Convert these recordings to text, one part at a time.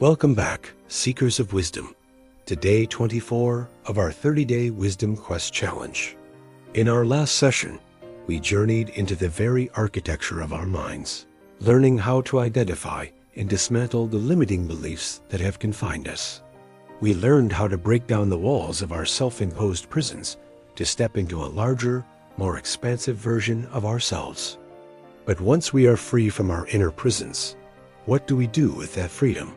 Welcome back, seekers of wisdom, to day 24 of our 30-day Wisdom Quest Challenge. In our last session, we journeyed into the very architecture of our minds, learning how to identify and dismantle the limiting beliefs that have confined us. We learned how to break down the walls of our self-imposed prisons to step into a larger, more expansive version of ourselves. But once we are free from our inner prisons, what do we do with that freedom?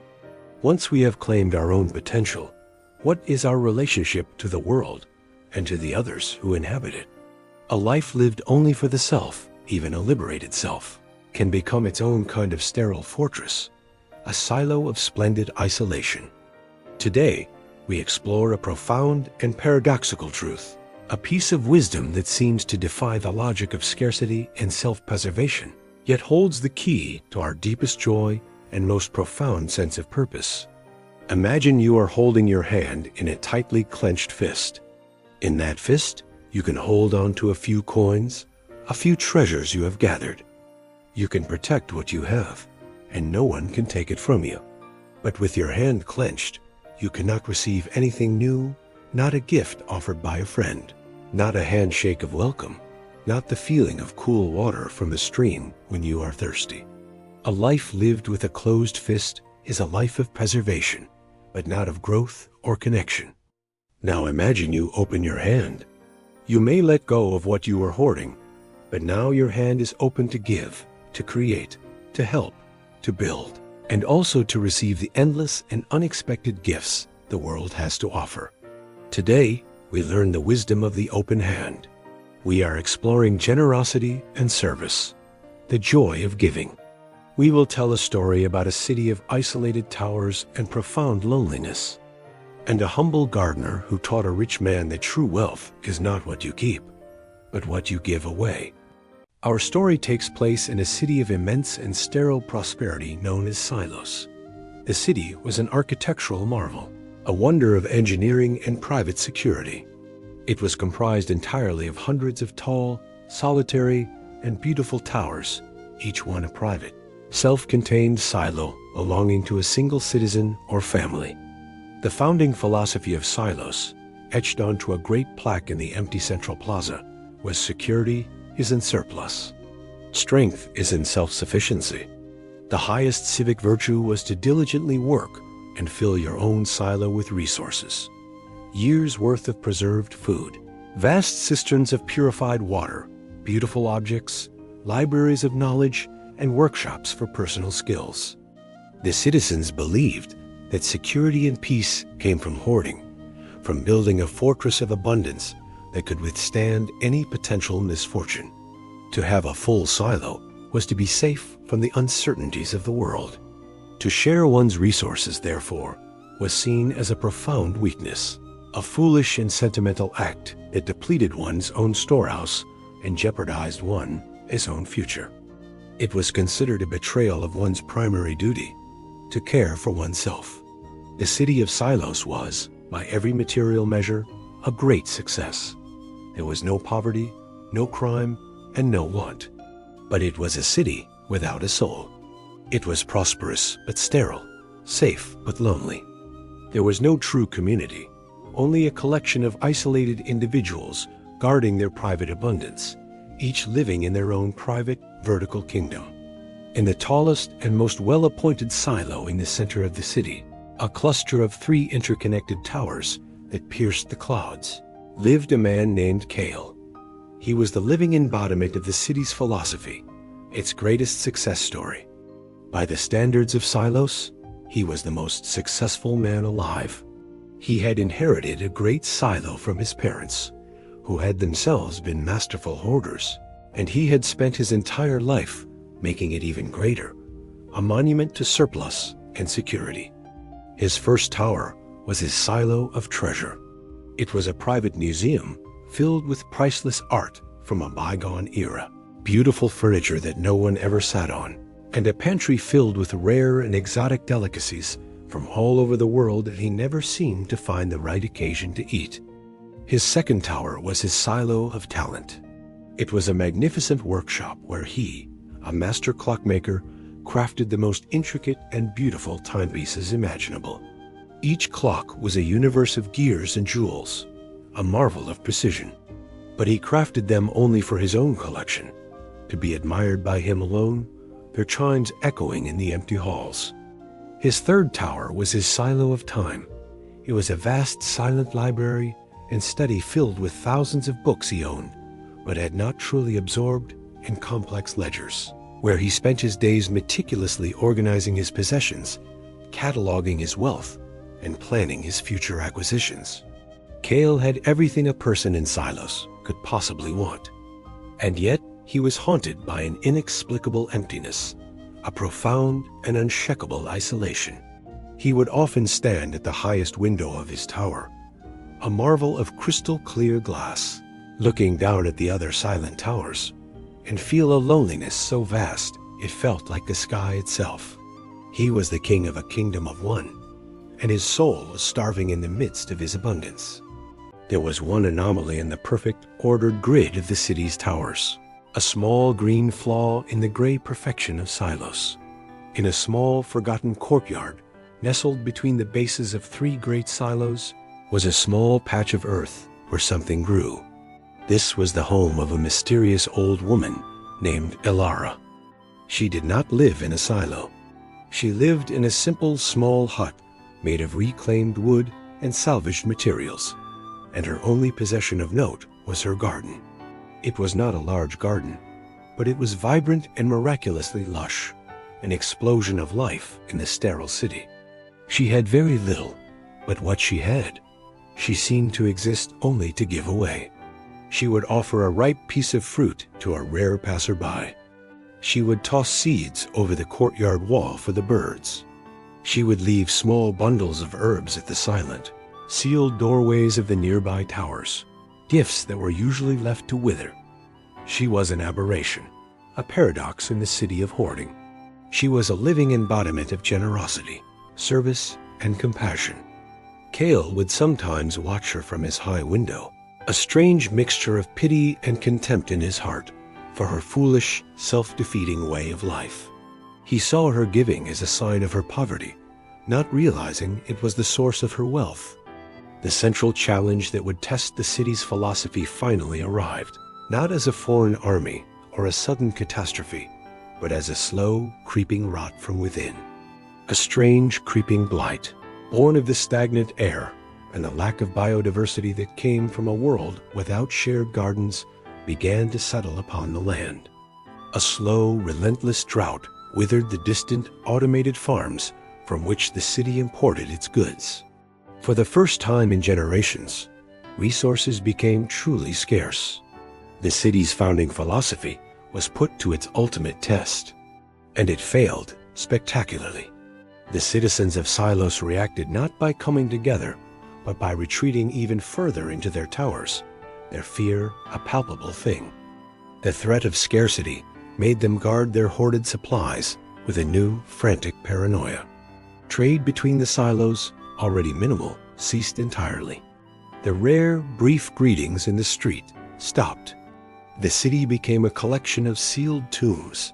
Once we have claimed our own potential, what is our relationship to the world and to the others who inhabit it? A life lived only for the self, even a liberated self, can become its own kind of sterile fortress, a silo of splendid isolation. Today, we explore a profound and paradoxical truth, a piece of wisdom that seems to defy the logic of scarcity and self-preservation, yet holds the key to our deepest joy and most profound sense of purpose. Imagine you are holding your hand in a tightly clenched fist. In that fist, you can hold on to a few coins, a few treasures you have gathered. You can protect what you have, and no one can take it from you. But with your hand clenched, you cannot receive anything new, not a gift offered by a friend, not a handshake of welcome, not the feeling of cool water from the stream when you are thirsty. A life lived with a closed fist is a life of preservation, but not of growth or connection. Now imagine you open your hand. You may let go of what you were hoarding, but now your hand is open to give, to create, to help, to build, and also to receive the endless and unexpected gifts the world has to offer. Today, we learn the wisdom of the open hand. We are exploring generosity and service, the joy of giving. We will tell a story about a city of isolated towers and profound loneliness, and a humble gardener who taught a rich man that true wealth is not what you keep, but what you give away. Our story takes place in a city of immense and sterile prosperity known as Silos. The city was an architectural marvel, a wonder of engineering and private security. It was comprised entirely of hundreds of tall, solitary, and beautiful towers, each one a private, self-contained silo belonging to a single citizen or family. The founding philosophy of Silos, etched onto a great plaque in the empty central plaza, was security is in surplus. Strength is in self-sufficiency. The highest civic virtue was to diligently work and fill your own silo with resources. Years' worth of preserved food, vast cisterns of purified water, beautiful objects, libraries of knowledge, and workshops for personal skills. The citizens believed that security and peace came from hoarding, from building a fortress of abundance that could withstand any potential misfortune. To have a full silo was to be safe from the uncertainties of the world. To share one's resources, therefore, was seen as a profound weakness, a foolish and sentimental act that depleted one's own storehouse and jeopardized one's own future. It was considered a betrayal of one's primary duty, to care for oneself. The city of Silos was, by every material measure, a great success. There was no poverty, no crime, and no want. But it was a city without a soul. It was prosperous but sterile, safe but lonely. There was no true community, only a collection of isolated individuals guarding their private abundance, each living in their own private, vertical kingdom. In the tallest and most well-appointed silo in the center of the city, a cluster of 3 interconnected towers that pierced the clouds, lived a man named Kale. He was the living embodiment of the city's philosophy, its greatest success story. By the standards of Silos, he was the most successful man alive. He had inherited a great silo from his parents, who had themselves been masterful hoarders, and he had spent his entire life making it even greater, a monument to surplus and security. His first tower was his silo of treasure. It was a private museum filled with priceless art from a bygone era, beautiful furniture that no one ever sat on, and a pantry filled with rare and exotic delicacies from all over the world that he never seemed to find the right occasion to eat. His second tower was his silo of talent. It was a magnificent workshop where he, a master clockmaker, crafted the most intricate and beautiful timepieces imaginable. Each clock was a universe of gears and jewels, a marvel of precision. But he crafted them only for his own collection, to be admired by him alone, their chimes echoing in the empty halls. His third tower was his silo of time. It was a vast silent library and study filled with thousands of books he owned, but had not truly absorbed, in complex ledgers, where he spent his days meticulously organizing his possessions, cataloging his wealth, and planning his future acquisitions. Kale had everything a person in silos could possibly want. And yet he was haunted by an inexplicable emptiness, a profound and unshakable isolation. He would often stand at the highest window of his tower, a marvel of crystal clear glass, looking down at the other silent towers, and feel a loneliness so vast it felt like the sky itself. He was the king of a kingdom of one, and his soul was starving in the midst of his abundance. There was one anomaly in the perfect, ordered grid of the city's towers, a small green flaw in the gray perfection of silos. In a small, forgotten courtyard, nestled between the bases of 3 great silos, was a small patch of earth where something grew. This was the home of a mysterious old woman named Aara. She did not live in a silo. She lived in a simple, small hut made of reclaimed wood and salvaged materials, and her only possession of note was her garden. It was not a large garden, but it was vibrant and miraculously lush, an explosion of life in the sterile city. She had very little, but what she had, she seemed to exist only to give away. She would offer a ripe piece of fruit to a rare passerby. She would toss seeds over the courtyard wall for the birds. She would leave small bundles of herbs at the silent, sealed doorways of the nearby towers, gifts that were usually left to wither. She was an aberration, a paradox in the city of hoarding. She was a living embodiment of generosity, service, and compassion. Kale would sometimes watch her from his high window, a strange mixture of pity and contempt in his heart for her foolish, self-defeating way of life. He saw her giving as a sign of her poverty, not realizing it was the source of her wealth. The central challenge that would test the city's philosophy finally arrived, not as a foreign army or a sudden catastrophe, but as a slow, creeping rot from within. A strange, creeping blight, born of the stagnant air and the lack of biodiversity that came from a world without shared gardens, began to settle upon the land. A slow, relentless drought withered the distant, automated farms from which the city imported its goods. For the first time in generations, resources became truly scarce. The city's founding philosophy was put to its ultimate test, and it failed spectacularly. The citizens of Silos reacted not by coming together, but by retreating even further into their towers, their fear a palpable thing. The threat of scarcity made them guard their hoarded supplies with a new, frantic paranoia. Trade between the silos, already minimal, ceased entirely. The rare, brief greetings in the street stopped. The city became a collection of sealed tombs,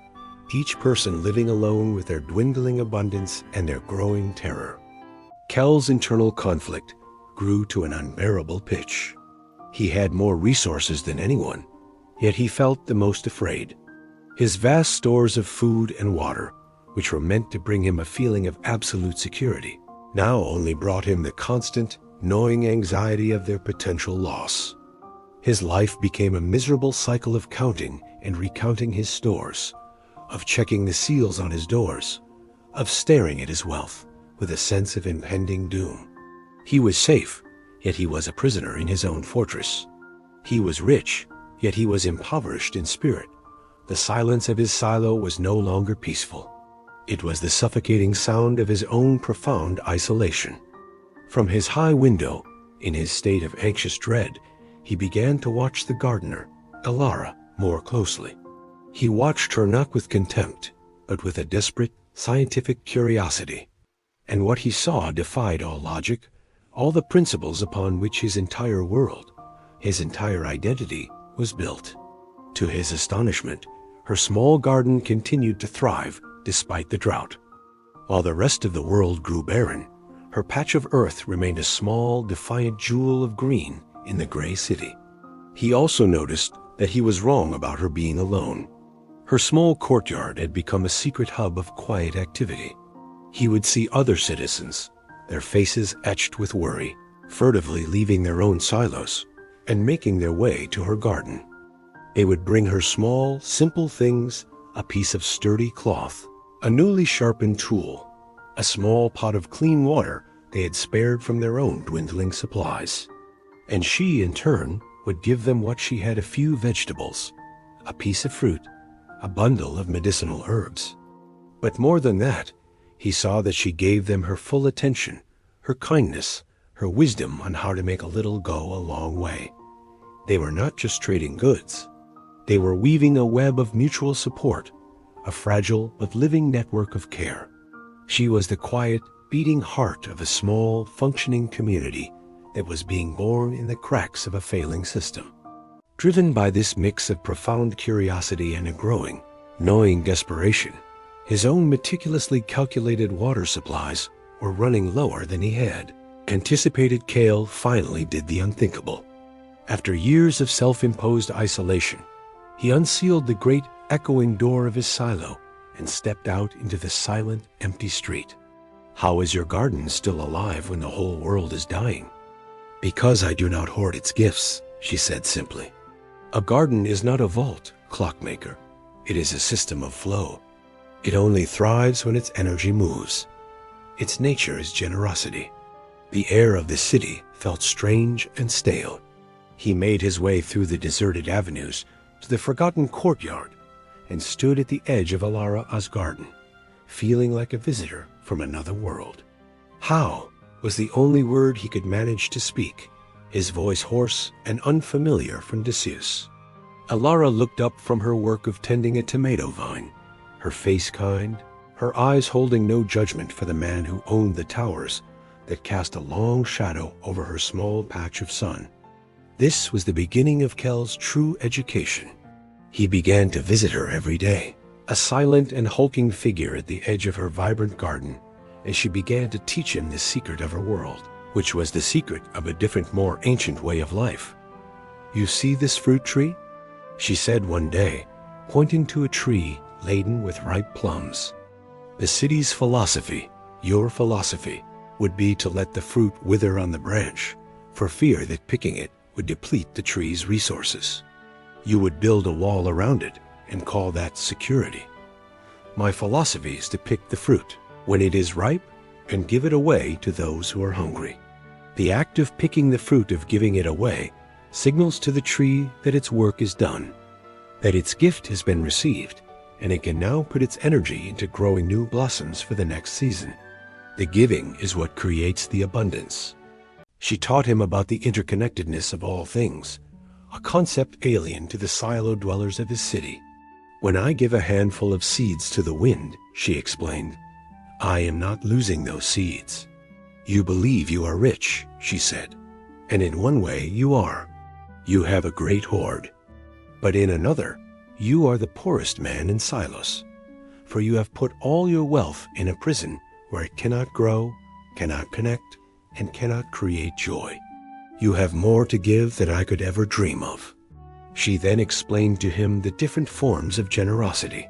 each person living alone with their dwindling abundance and their growing terror. Kale's internal conflict grew to an unbearable pitch. He had more resources than anyone, yet he felt the most afraid. His vast stores of food and water, which were meant to bring him a feeling of absolute security, now only brought him the constant, gnawing anxiety of their potential loss. His life became a miserable cycle of counting and recounting his stores, of checking the seals on his doors, of staring at his wealth with a sense of impending doom. He was safe, yet he was a prisoner in his own fortress. He was rich, yet he was impoverished in spirit. The silence of his silo was no longer peaceful. It was the suffocating sound of his own profound isolation. From his high window, in his state of anxious dread, he began to watch the gardener, Aara, more closely. He watched her not with contempt, but with a desperate, scientific curiosity. And what he saw defied all logic, all the principles upon which his entire world, his entire identity, was built. To his astonishment, her small garden continued to thrive despite the drought. While the rest of the world grew barren, her patch of earth remained a small, defiant jewel of green in the gray city. He also noticed that he was wrong about her being alone. Her small courtyard had become a secret hub of quiet activity. He would see other citizens, their faces etched with worry, furtively leaving their own silos and making their way to her garden. They would bring her small, simple things, a piece of sturdy cloth, a newly sharpened tool, a small pot of clean water they had spared from their own dwindling supplies. And she, in turn, would give them what she had: a few vegetables, a piece of fruit, a bundle of medicinal herbs. But more than that, he saw that she gave them her full attention, her kindness, her wisdom on how to make a little go a long way. They were not just trading goods. They were weaving a web of mutual support, a fragile but living network of care. She was the quiet, beating heart of a small, functioning community that was being born in the cracks of a failing system. Driven by this mix of profound curiosity and a growing, gnawing desperation, his own meticulously calculated water supplies were running lower than he had anticipated. Kale finally did the unthinkable. After years of self-imposed isolation, he unsealed the great echoing door of his silo and stepped out into the silent, empty street. "How is your garden still alive when the whole world is dying?" "Because I do not hoard its gifts," she said simply. "A garden is not a vault, clockmaker. It is a system of flow. It only thrives when its energy moves. Its nature is generosity." The air of the city felt strange and stale. He made his way through the deserted avenues to the forgotten courtyard and stood at the edge of Aara's garden, feeling like a visitor from another world. "How?" was the only word he could manage to speak, his voice hoarse and unfamiliar from disuse. Aara looked up from her work of tending a tomato vine, her face kind, her eyes holding no judgment for the man who owned the towers that cast a long shadow over her small patch of sun. This was the beginning of Kale's true education. He began to visit her every day, a silent and hulking figure at the edge of her vibrant garden, as she began to teach him the secret of her world, which was the secret of a different, more ancient way of life. "You see this fruit tree?" she said one day, pointing to a tree laden with ripe plums. "The city's philosophy, your philosophy, would be to let the fruit wither on the branch, for fear that picking it would deplete the tree's resources. You would build a wall around it and call that security. My philosophy is to pick the fruit when it is ripe and give it away to those who are hungry. The act of picking the fruit, of giving it away, signals to the tree that its work is done, that its gift has been received, and it can now put its energy into growing new blossoms for the next season. The giving is what creates the abundance." She taught him about the interconnectedness of all things, a concept alien to the silo dwellers of his city. "When I give a handful of seeds to the wind," she explained, "I am not losing those seeds. You believe you are rich," she said, "and in one way you are. You have a great hoard. But in another, you are the poorest man in Silos, for you have put all your wealth in a prison where it cannot grow, cannot connect, and cannot create joy. You have more to give than I could ever dream of." She then explained to him the different forms of generosity.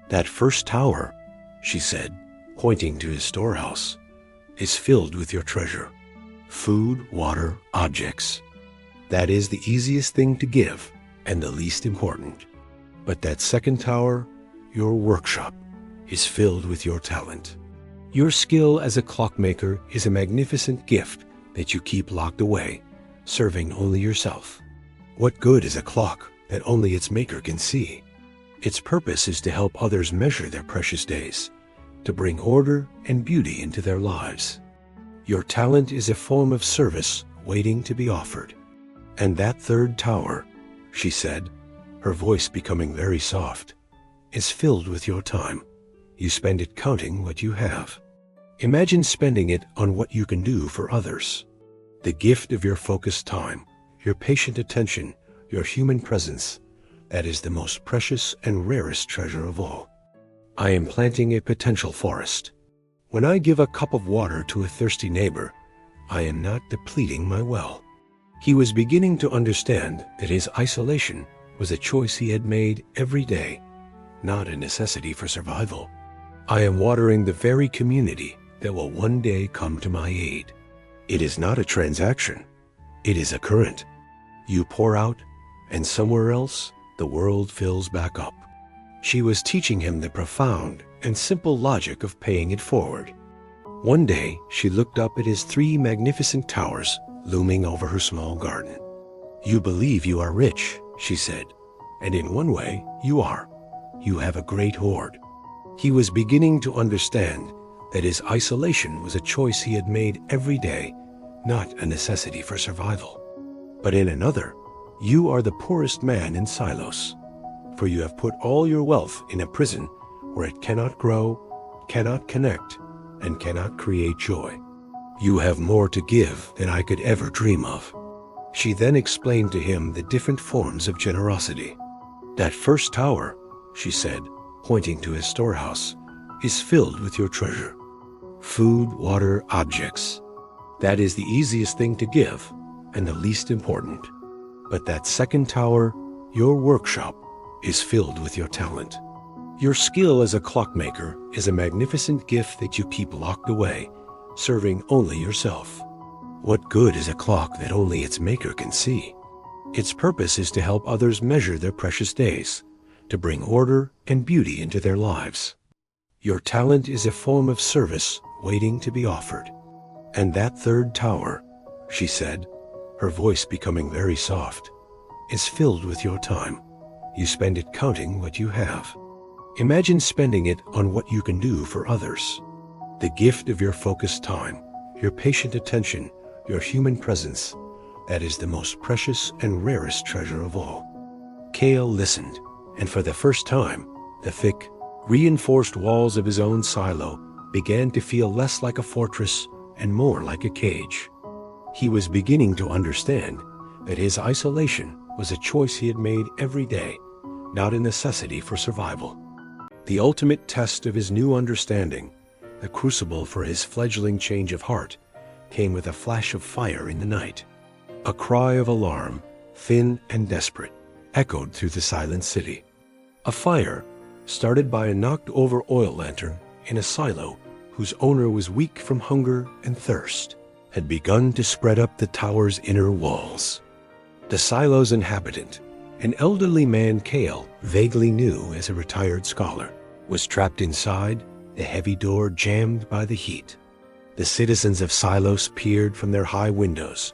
"That first tower," she said, pointing to his storehouse, "is filled with your treasure. Food, water, objects. That is the easiest thing to give and the least important. But that second tower, your workshop, is filled with your talent. Your skill as a clockmaker is a magnificent gift that you keep locked away, serving only yourself. What good is a clock that only its maker can see? Its purpose is to help others measure their precious days, to bring order and beauty into their lives. Your talent is a form of service waiting to be offered. And that third tower," she said, her voice becoming very soft, "is filled with your time. You spend it counting what you have. Imagine spending it on what you can do for others. The gift of your focused time, your patient attention, your human presence, that is the most precious and rarest treasure of all. I am planting a potential forest. When I give a cup of water to a thirsty neighbor, I am not depleting my well. He was beginning to understand that his isolation was a choice he had made every day, not a necessity for survival. I am watering the very community that will one day come to my aid. It is not a transaction. It is a current. You pour out, and somewhere else, the world fills back up. She was teaching him the profound and simple logic of paying it forward. One day, she looked up at his 3 magnificent towers looming over her small garden. You believe you are rich, she said, and in one way, you are. You have a great hoard. He was beginning to understand that his isolation was a choice he had made every day, not a necessity for survival. But in another, you are the poorest man in Silos, for you have put all your wealth in a prison where it cannot grow, cannot connect, and cannot create joy. You have more to give than I could ever dream of. She then explained to him the different forms of generosity. That first tower, she said, pointing to his storehouse, is filled with your treasure. Food, water, objects. That is the easiest thing to give and the least important. But that second tower, your workshop, is filled with your talent. Your skill as a clockmaker is a magnificent gift that you keep locked away, serving only yourself. What good is a clock that only its maker can see? Its purpose is to help others measure their precious days, to bring order and beauty into their lives. Your talent is a form of service waiting to be offered. And that third tower, she said, her voice becoming very soft, is filled with your time. You spend it counting what you have. Imagine spending it on what you can do for others. The gift of your focused time, your patient attention, your human presence, that is the most precious and rarest treasure of all. Kale listened, and for the first time, the thick, reinforced walls of his own silo began to feel less like a fortress and more like a cage. He was beginning to understand that his isolation was a choice he had made every day, not a necessity for survival. The ultimate test of his new understanding, the crucible for his fledgling change of heart, came with a flash of fire in the night. A cry of alarm, thin and desperate, echoed through the silent city. A fire, started by a knocked-over oil lantern in a silo whose owner was weak from hunger and thirst, had begun to spread up the tower's inner walls. The silo's inhabitant, an elderly man Kale vaguely knew as a retired scholar, was trapped inside, the heavy door jammed by the heat. The citizens of Silos peered from their high windows,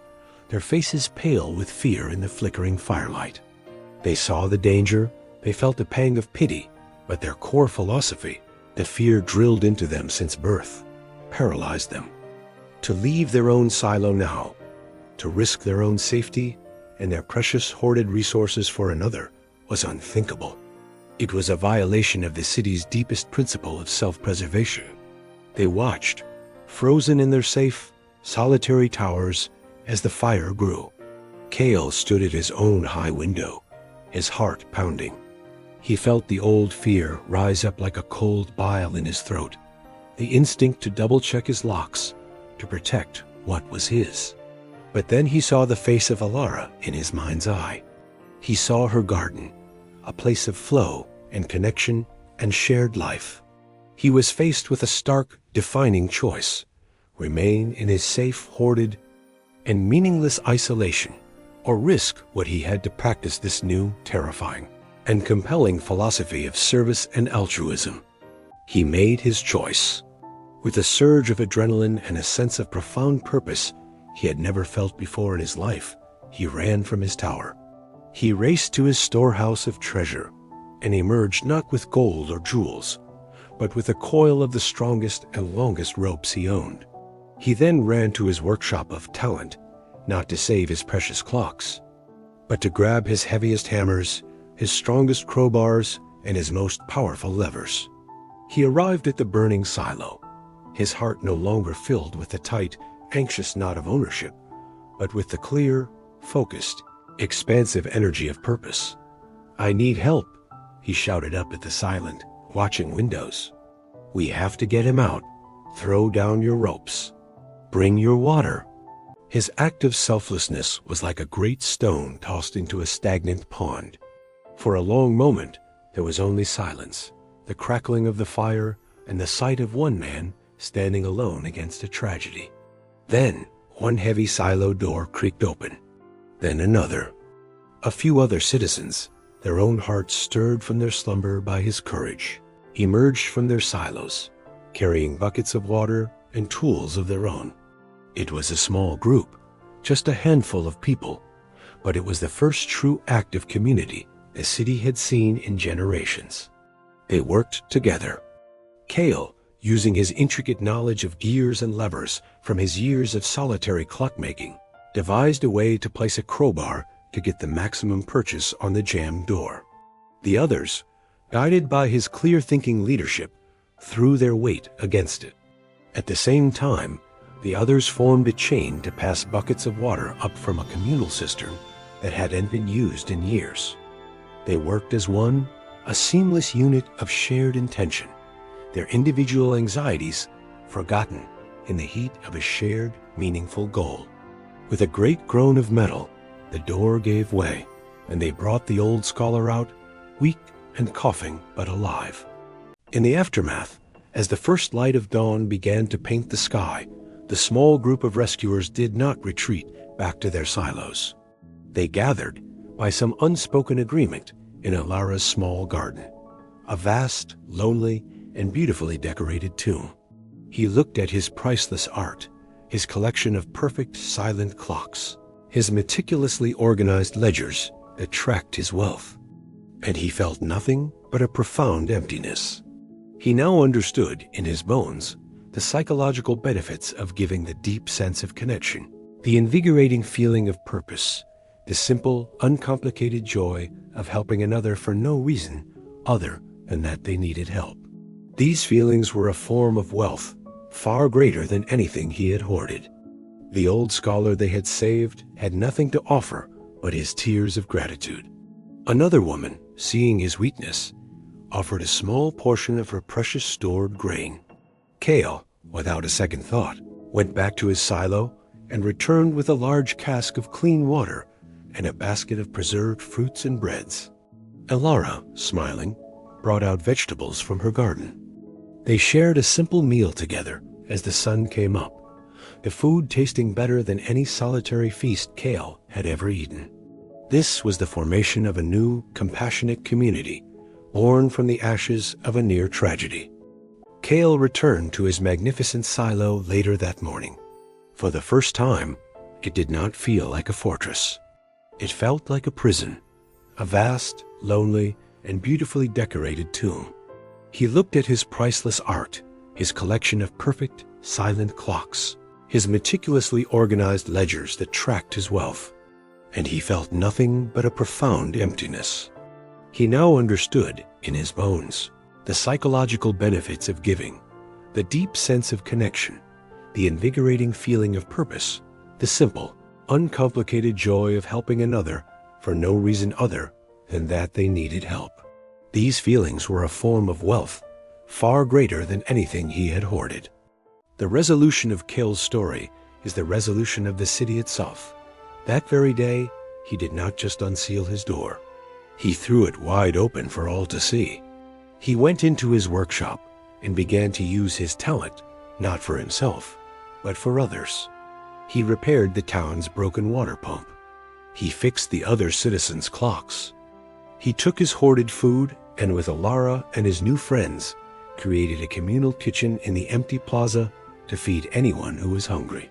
their faces pale with fear in the flickering firelight. They saw the danger, they felt a pang of pity, but their core philosophy, the fear drilled into them since birth, paralyzed them. To leave their own silo now, to risk their own safety and their precious hoarded resources for another, was unthinkable. It was a violation of the city's deepest principle of self-preservation. They watched, frozen in their safe, solitary towers, as the fire grew. Kale stood at his own high window, his heart pounding. He felt the old fear rise up like a cold bile in his throat, the instinct to double-check his locks, to protect what was his. But then he saw the face of Aara in his mind's eye. He saw her garden, a place of flow and connection and shared life. He was faced with a stark, defining choice: remain in his safe, hoarded, and meaningless isolation, or risk what he had to practice this new, terrifying, and compelling philosophy of service and altruism. He made his choice. With a surge of adrenaline and a sense of profound purpose he had never felt before in his life, he ran from his tower. He raced to his storehouse of treasure and emerged not with gold or jewels, but with a coil of the strongest and longest ropes he owned. He then ran to his workshop of talent, not to save his precious clocks, but to grab his heaviest hammers, his strongest crowbars, and his most powerful levers. He arrived at the burning silo, his heart no longer filled with the tight, anxious knot of ownership, but with the clear, focused, expansive energy of purpose. "I need help," he shouted up at the silent, watching windows. We have to get him out. Throw down your ropes. Bring your water. His act of selflessness was like a great stone tossed into a stagnant pond. For a long moment, there was only silence, the crackling of the fire, and the sight of one man standing alone against a tragedy. Then, one heavy silo door creaked open. Then another. A few other citizens, their own hearts stirred from their slumber by his courage, emerged from their silos, carrying buckets of water and tools of their own. It was a small group, just a handful of people, but it was the first true act of community the city had seen in generations. They worked together. Kale, using his intricate knowledge of gears and levers from his years of solitary clockmaking, devised a way to place a crowbar to get the maximum purchase on the jammed door. The others, guided by his clear-thinking leadership, threw their weight against it. At the same time, the others formed a chain to pass buckets of water up from a communal cistern that hadn't been used in years. They worked as one, a seamless unit of shared intention, their individual anxieties forgotten in the heat of a shared, meaningful goal. With a great groan of metal, the door gave way, and they brought the old scholar out, weak and coughing but alive. In the aftermath, as the first light of dawn began to paint the sky, the small group of rescuers did not retreat back to their silos. They gathered, by some unspoken agreement, in Aara's small garden, a vast, lonely, and beautifully decorated tomb. He looked at his priceless art, his collection of perfect silent clocks, his meticulously organized ledgers that tracked his wealth, and he felt nothing but a profound emptiness. He now understood, in his bones, the psychological benefits of giving, the deep sense of connection, the invigorating feeling of purpose, the simple, uncomplicated joy of helping another for no reason other than that they needed help. These feelings were a form of wealth far greater than anything he had hoarded. The old scholar they had saved had nothing to offer but his tears of gratitude. Another woman, seeing his weakness, offered a small portion of her precious stored grain. Kale, without a second thought, went back to his silo and returned with a large cask of clean water and a basket of preserved fruits and breads. Aara, smiling, brought out vegetables from her garden. They shared a simple meal together as the sun came up, the food tasting better than any solitary feast Kale had ever eaten. This was the formation of a new, compassionate community, born from the ashes of a near tragedy. Kale returned to his magnificent silo later that morning. For the first time, it did not feel like a fortress. It felt like a prison, a vast, lonely, and beautifully decorated tomb. He looked at his priceless art, his collection of perfect, silent clocks, his meticulously organized ledgers that tracked his wealth, and he felt nothing but a profound emptiness. He now understood, in his bones, the psychological benefits of giving, the deep sense of connection, the invigorating feeling of purpose, the simple, uncomplicated joy of helping another for no reason other than that they needed help. These feelings were a form of wealth far greater than anything he had hoarded. The resolution of Kale's story is the resolution of the city itself. That very day, he did not just unseal his door. He threw it wide open for all to see. He went into his workshop and began to use his talent, not for himself, but for others. He repaired the town's broken water pump. He fixed the other citizens' clocks. He took his hoarded food and, with Aara and his new friends, created a communal kitchen in the empty plaza to feed anyone who was hungry.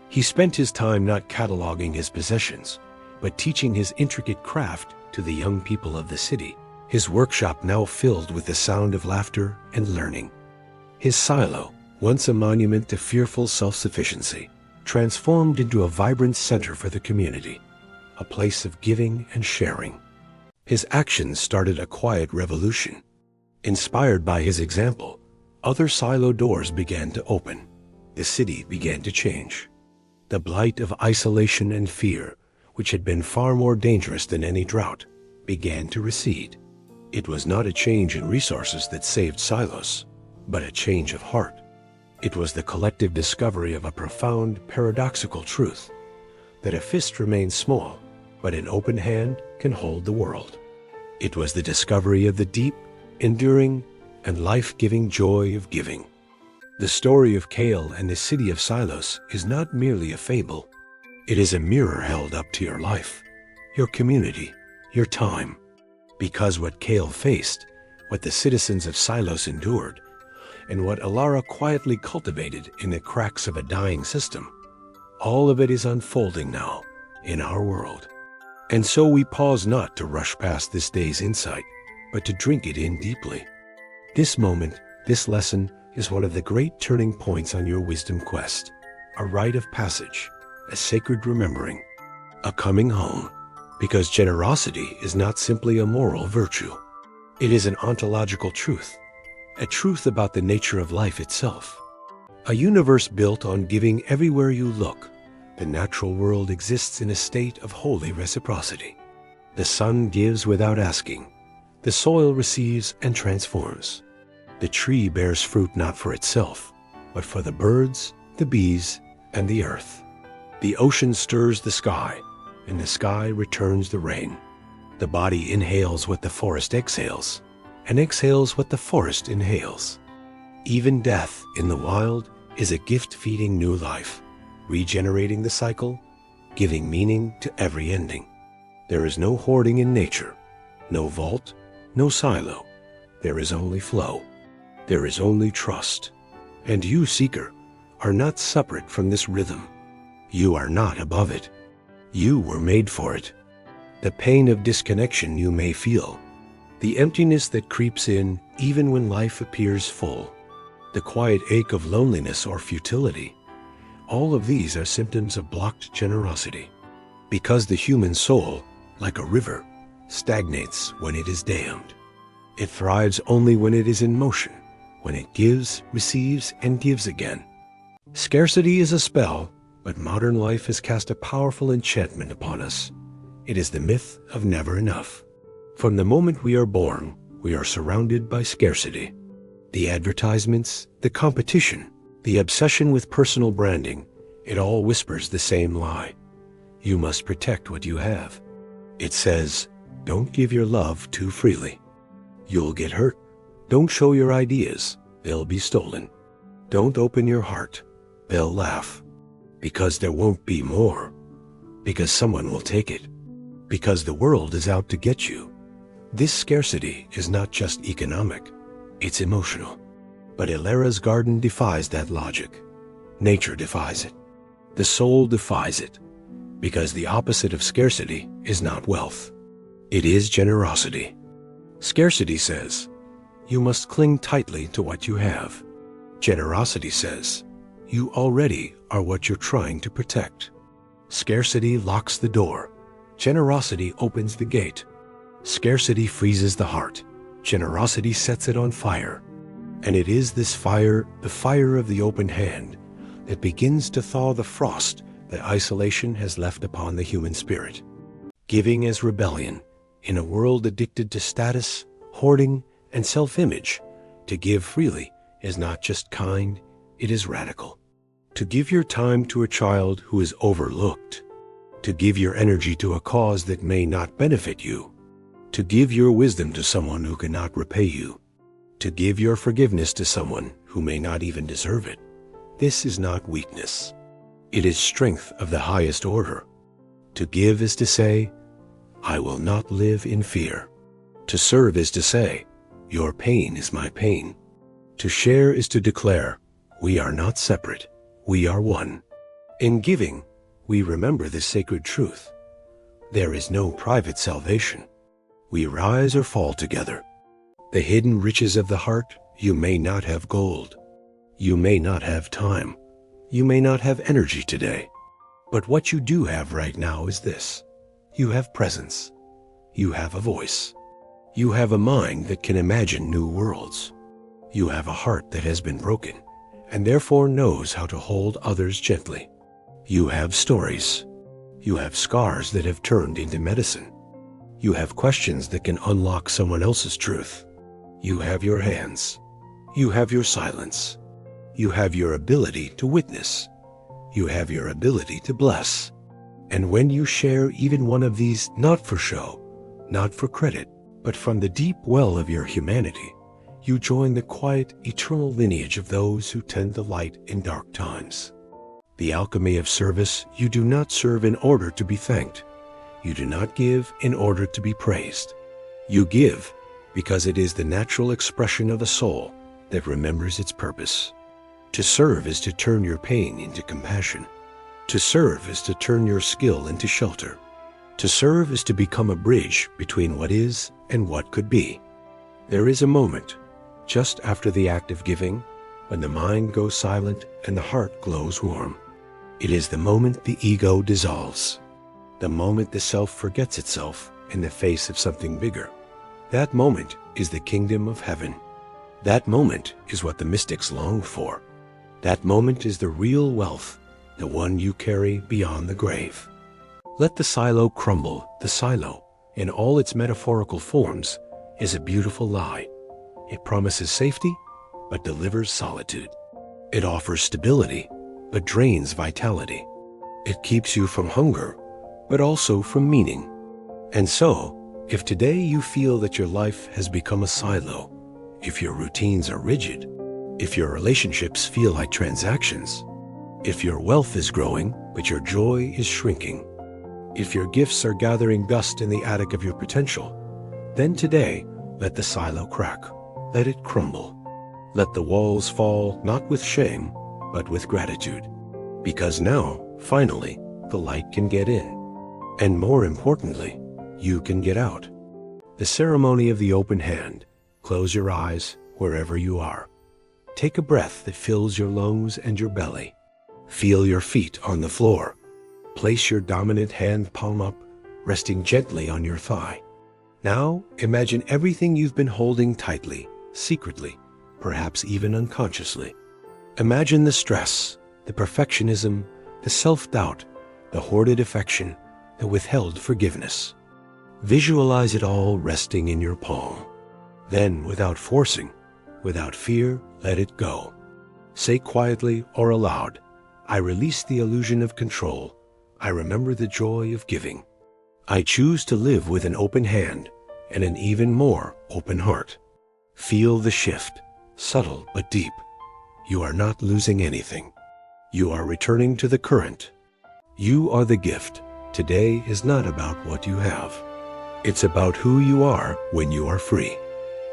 He spent his time not cataloging his possessions, but teaching his intricate craft to the young people of the city, his workshop now filled with the sound of laughter and learning. His silo, once a monument to fearful self-sufficiency, transformed into a vibrant center for the community, a place of giving and sharing. His actions started a quiet revolution. Inspired by his example, other silo doors began to open. The city began to change. The blight of isolation and fear, which had been far more dangerous than any drought, began to recede. It was not a change in resources that saved Silos, but a change of heart. It was the collective discovery of a profound paradoxical truth, that a fist remains small, but an open hand can hold the world. It was the discovery of the deep, enduring, and life-giving joy of giving. The story of Kale and the city of Silos is not merely a fable. It is a mirror held up to your life, your community, your time. Because what Kale faced, what the citizens of Silos endured, and what Aara quietly cultivated in the cracks of a dying system, all of it is unfolding now in our world. And so we pause not to rush past this day's insight, but to drink it in deeply. This moment, this lesson, is one of the great turning points on your wisdom quest, a rite of passage, a sacred remembering, a coming home, because generosity is not simply a moral virtue. It is an ontological truth, a truth about the nature of life itself. A universe built on giving everywhere you look, the natural world exists in a state of holy reciprocity. The sun gives without asking. The soil receives and transforms. The tree bears fruit not for itself, but for the birds, the bees, and the earth. The ocean stirs the sky, and the sky returns the rain. The body inhales what the forest exhales, and exhales what the forest inhales. Even death in the wild is a gift feeding new life, regenerating the cycle, giving meaning to every ending. There is no hoarding in nature, no vault, no silo. There is only flow. There is only trust. And you, seeker, are not separate from this rhythm. You are not above it. You were made for it. The pain of disconnection you may feel, the emptiness that creeps in even when life appears full, the quiet ache of loneliness or futility, all of these are symptoms of blocked generosity. Because the human soul, like a river, stagnates when it is dammed. It thrives only when it is in motion, when it gives, receives, and gives again. Scarcity is a spell, but modern life has cast a powerful enchantment upon us. It is the myth of never enough. From the moment we are born, we are surrounded by scarcity. The advertisements, the competition, the obsession with personal branding, it all whispers the same lie. You must protect what you have. It says, don't give your love too freely. You'll get hurt. Don't show your ideas. They'll be stolen. Don't open your heart. They'll laugh. Because there won't be more. Because someone will take it. Because the world is out to get you. This scarcity is not just economic. It's emotional. But Aara's garden defies that logic. Nature defies it. The soul defies it. Because the opposite of scarcity is not wealth. It is generosity. Scarcity says, you must cling tightly to what you have. Generosity says, you already are what you're trying to protect. Scarcity locks the door. Generosity opens the gate. Scarcity freezes the heart. Generosity sets it on fire. And it is this fire, the fire of the open hand, that begins to thaw the frost that isolation has left upon the human spirit. Giving as rebellion, in a world addicted to status, hoarding, and self-image, to give freely is not just kind, it is radical. To give your time to a child who is overlooked, to give your energy to a cause that may not benefit you, to give your wisdom to someone who cannot repay you, to give your forgiveness to someone who may not even deserve it. This is not weakness. It is strength of the highest order. To give is to say, I will not live in fear. To serve is to say, your pain is my pain. To share is to declare, we are not separate, we are one. In giving, we remember this sacred truth. There is no private salvation. We rise or fall together. The hidden riches of the heart, you may not have gold. You may not have time. You may not have energy today. But what you do have right now is this. You have presence. You have a voice. You have a mind that can imagine new worlds. You have a heart that has been broken, and therefore knows how to hold others gently. You have stories. You have scars that have turned into medicine. You have questions that can unlock someone else's truth. You have your hands. You have your silence. You have your ability to witness. You have your ability to bless. And when you share even one of these, not for show, not for credit, but from the deep well of your humanity, you join the quiet, eternal lineage of those who tend the light in dark times. The alchemy of service, you do not serve in order to be thanked. You do not give in order to be praised. You give because it is the natural expression of a soul that remembers its purpose. To serve is to turn your pain into compassion. To serve is to turn your skill into shelter. To serve is to become a bridge between what is and what could be. There is a moment, just after the act of giving, when the mind goes silent and the heart glows warm. It is the moment the ego dissolves. The moment the self forgets itself in the face of something bigger. That moment is the kingdom of heaven. That moment is what the mystics longed for. That moment is the real wealth, the one you carry beyond the grave. Let the silo crumble. The silo, in all its metaphorical forms, is a beautiful lie. It promises safety, but delivers solitude. It offers stability, but drains vitality. It keeps you from hunger, but also from meaning. And so, if today you feel that your life has become a silo, if your routines are rigid, if your relationships feel like transactions, if your wealth is growing, but your joy is shrinking, if your gifts are gathering dust in the attic of your potential, then today, let the silo crack. Let it crumble. Let the walls fall not with shame, but with gratitude. Because now, finally, the light can get in. And more importantly, you can get out. The ceremony of the open hand. Close your eyes wherever you are. Take a breath that fills your lungs and your belly. Feel your feet on the floor. Place your dominant hand palm up, resting gently on your thigh. Now, imagine everything you've been holding tightly, secretly, perhaps even unconsciously. Imagine the stress, the perfectionism, the self-doubt, the hoarded affection, the withheld forgiveness. Visualize it all resting in your palm. Then, without forcing, without fear, let it go. Say quietly or aloud, I release the illusion of control. I remember the joy of giving. I choose to live with an open hand and an even more open heart. Feel the shift, subtle but deep. You are not losing anything. You are returning to the current. You are the gift. Today is not about what you have. It's about who you are when you are free.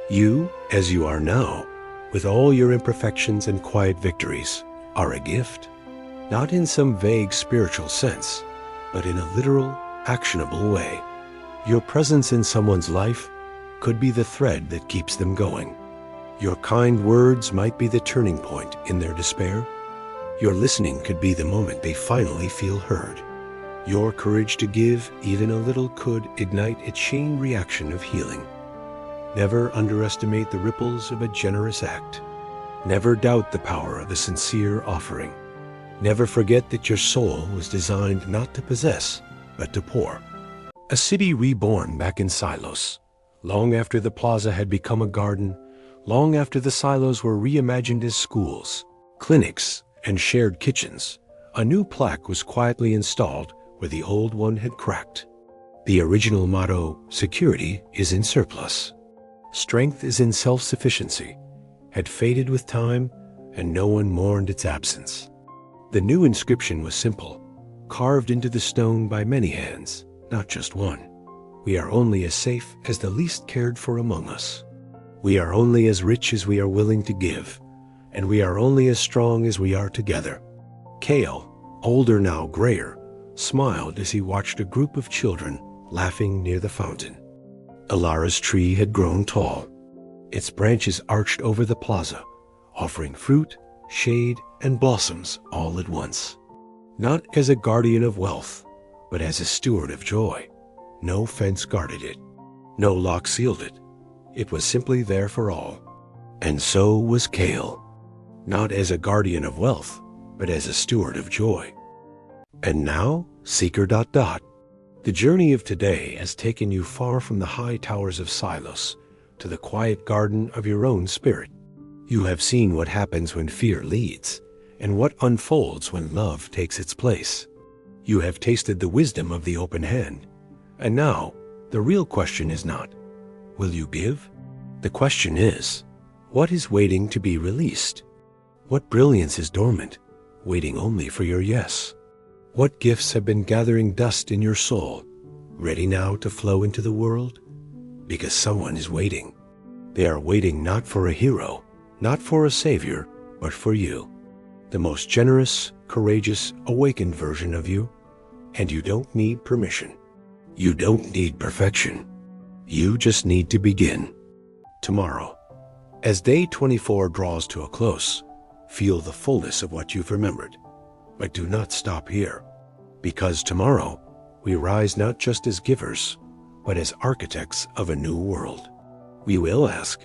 You, as you are now, with all your imperfections and quiet victories, are a gift. Not in some vague spiritual sense, but in a literal, actionable way. Your presence in someone's life could be the thread that keeps them going. Your kind words might be the turning point in their despair. Your listening could be the moment they finally feel heard. Your courage to give even a little could ignite a chain reaction of healing. Never underestimate the ripples of a generous act. Never doubt the power of a sincere offering. Never forget that your soul was designed not to possess, but to pour. A city reborn back in silos. Long after the plaza had become a garden, long after the silos were reimagined as schools, clinics, and shared kitchens, a new plaque was quietly installed where the old one had cracked. The original motto, security is in surplus. Strength is in self-sufficiency, had faded with time, and no one mourned its absence. The new inscription was simple, carved into the stone by many hands, not just one. We are only as safe as the least cared for among us. We are only as rich as we are willing to give, and we are only as strong as we are together. Kale, older now grayer, smiled as he watched a group of children laughing near the fountain. Aara's tree had grown tall. Its branches arched over the plaza, offering fruit, shade, and blossoms all at once. Not as a guardian of wealth, but as a steward of joy. No fence guarded it. No lock sealed it. It was simply there for all. And so was Kale. Not as a guardian of wealth, but as a steward of joy. And now, seeker ... The journey of today has taken you far from the high towers of silos to the quiet garden of your own spirit. You have seen what happens when fear leads and what unfolds when love takes its place. You have tasted the wisdom of the open hand. And now, the real question is not, will you give? The question is, what is waiting to be released? What brilliance is dormant, waiting only for your yes? What gifts have been gathering dust in your soul, ready now to flow into the world? Because someone is waiting. They are waiting not for a hero, not for a savior, but for you. The most generous, courageous, awakened version of you. And you don't need permission. You don't need perfection. You just need to begin. Tomorrow, as day 24 draws to a close, feel the fullness of what you've remembered. But do not stop here, because tomorrow we rise not just as givers, but as architects of a new world. We will ask,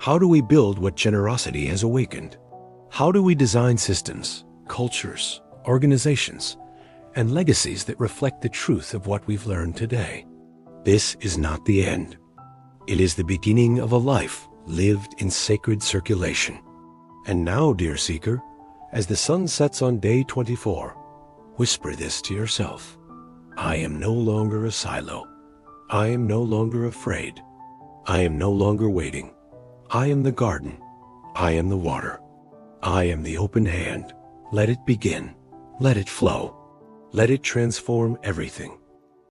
how do we build what generosity has awakened? How do we design systems, cultures, organizations, and legacies that reflect the truth of what we've learned today? This is not the end. It is the beginning of a life lived in sacred circulation. And now, dear seeker, as the sun sets on day 24, whisper this to yourself. I am no longer a silo. I am no longer afraid. I am no longer waiting. I am the garden. I am the water. I am the open hand. Let it begin. Let it flow. Let it transform everything.